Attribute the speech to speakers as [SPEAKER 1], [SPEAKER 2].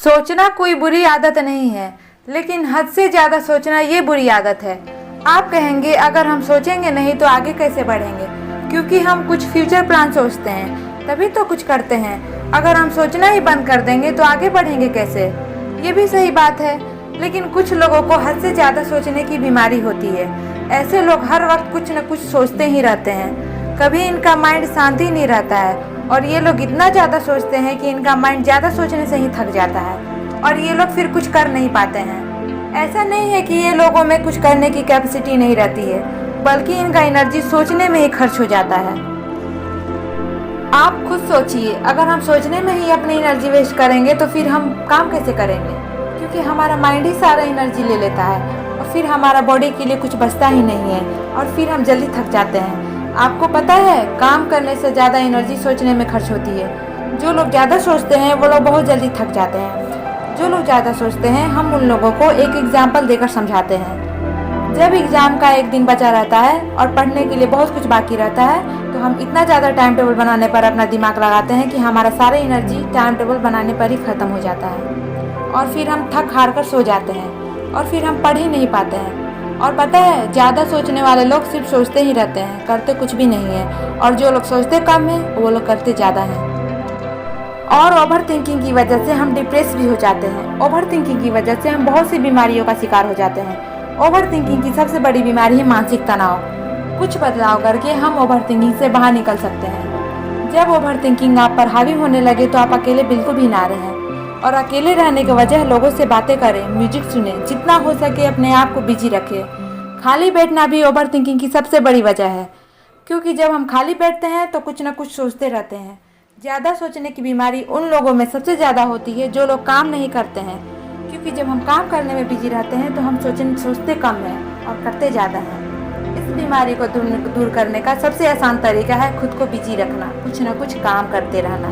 [SPEAKER 1] सोचना कोई बुरी आदत नहीं है, लेकिन हद से ज़्यादा सोचना ये बुरी आदत है। आप कहेंगे अगर हम सोचेंगे नहीं तो आगे कैसे बढ़ेंगे, क्योंकि हम कुछ फ्यूचर प्लान सोचते हैं तभी तो कुछ करते हैं। अगर हम सोचना ही बंद कर देंगे तो आगे बढ़ेंगे कैसे? ये भी सही बात है, लेकिन कुछ लोगों को हद से ज़्यादा सोचने की बीमारी होती है। ऐसे लोग हर वक्त कुछ न कुछ सोचते ही रहते हैं, कभी इनका माइंड शांति नहीं रहता है और ये लोग इतना ज़्यादा सोचते हैं कि इनका माइंड ज़्यादा सोचने से ही थक जाता है और ये लोग फिर कुछ कर नहीं पाते हैं। ऐसा नहीं है कि ये लोगों में कुछ करने की कैपेसिटी नहीं रहती है, बल्कि इनका एनर्जी सोचने में ही खर्च हो जाता है। आप खुद सोचिए, अगर हम सोचने में ही अपनी एनर्जी वेस्ट करेंगे तो फिर हम काम कैसे करेंगे? क्योंकि हमारा माइंड ही सारा एनर्जी ले लेता है और फिर हमारा बॉडी के लिए कुछ बचता ही नहीं है और फिर हम जल्दी थक जाते हैं। आपको पता है, काम करने से ज़्यादा एनर्जी सोचने में खर्च होती है। जो लोग ज़्यादा सोचते हैं वो लोग बहुत जल्दी थक जाते हैं। जो लोग ज़्यादा सोचते हैं, हम उन लोगों को एक एग्जाम्पल देकर समझाते हैं। जब एग्ज़ाम का एक दिन बचा रहता है और पढ़ने के लिए बहुत कुछ बाकी रहता है, तो हम इतना ज़्यादा टाइम टेबल बनाने पर अपना दिमाग लगाते हैं कि हमारा सारा एनर्जी टाइम टेबल बनाने पर ही ख़त्म हो जाता है और फिर हम थक हार कर सो जाते हैं और फिर हम पढ़ ही नहीं पाते हैं। और पता है, ज़्यादा सोचने वाले लोग सिर्फ सोचते ही रहते हैं, करते कुछ भी नहीं है, और जो लोग सोचते कम हैं वो लोग करते ज़्यादा हैं। और ओवर थिंकिंग की वजह से हम डिप्रेस भी हो जाते हैं। ओवर थिंकिंग की वजह से हम बहुत सी बीमारियों का शिकार हो जाते हैं। ओवर थिंकिंग की सबसे बड़ी बीमारी है मानसिक तनाव। कुछ बदलाव करके हम ओवर थिंकिंग से बाहर निकल सकते हैं। जब ओवर थिंकिंग आप पर हावी होने लगे तो आप अकेले बिल्कुल भी ना रहें, और अकेले रहने की वजह लोगों से बातें करें, म्यूजिक सुने, जितना हो सके अपने आप को बिजी रखें। खाली बैठना भी ओवर थिंकिंग की सबसे बड़ी वजह है, क्योंकि जब हम खाली बैठते हैं तो कुछ ना कुछ सोचते रहते हैं। ज़्यादा सोचने की बीमारी उन लोगों में सबसे ज़्यादा होती है जो लोग काम नहीं करते हैं, क्योंकि जब हम काम करने में बिजी रहते हैं तो हम सोचते कम हैं और करते ज़्यादा हैं। इस बीमारी को दूर करने का सबसे आसान तरीका है खुद को बिजी रखना, कुछ ना कुछ काम करते रहना।